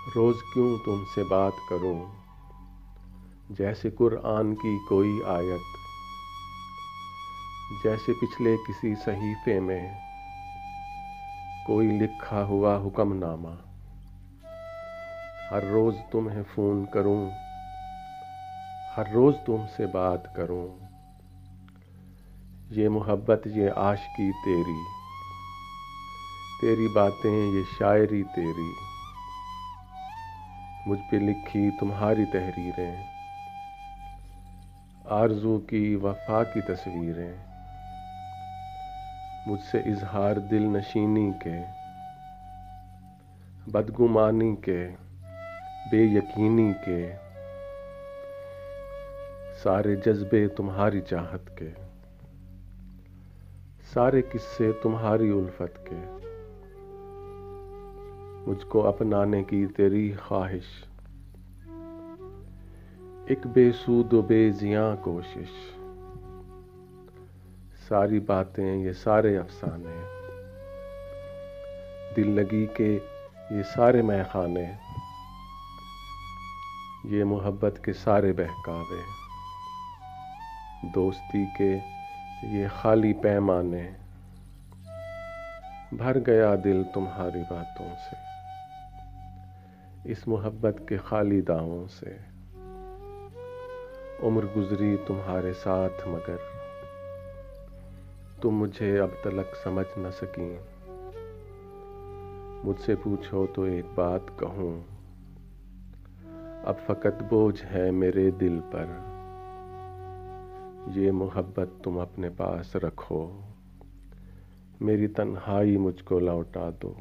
रोज़ क्यों तुमसे बात करूं, जैसे कुरआन की कोई आयत, जैसे पिछले किसी सहीफ़े में कोई लिखा हुआ हुक्मनामा। हर रोज़ तुम्हें फ़ोन करूं, हर रोज़ तुमसे बात करूं। ये मोहब्बत, ये आशिकी तेरी, तेरी बातें, ये शायरी तेरी, मुझ पे लिखी तुम्हारी तहरीरें, आरज़ू की वफ़ा की तस्वीरें, मुझसे इज़हार दिल नशीनी के, बदगुमानी के, बेयकीनी के, सारे जज्बे तुम्हारी चाहत के, सारे किस्से तुम्हारी उल्फत के, मुझको अपनाने की तेरी ख्वाहिश, एक बेसूद व बेजियां कोशिश, सारी बातें, ये सारे अफसाने, दिल लगी के ये सारे मैखाने, ये मोहब्बत के सारे बहकावे, दोस्ती के ये खाली पैमाने, भर गया दिल तुम्हारी बातों से, इस मोहब्बत के खाली दावों से। उम्र गुजरी तुम्हारे साथ मगर तुम मुझे अब तलक समझ न सकी। मुझसे पूछो तो एक बात कहूँ, अब फ़कत बोझ है मेरे दिल पर, ये मोहब्बत तुम अपने पास रखो, मेरी तन्हाई मुझको लौटा दो।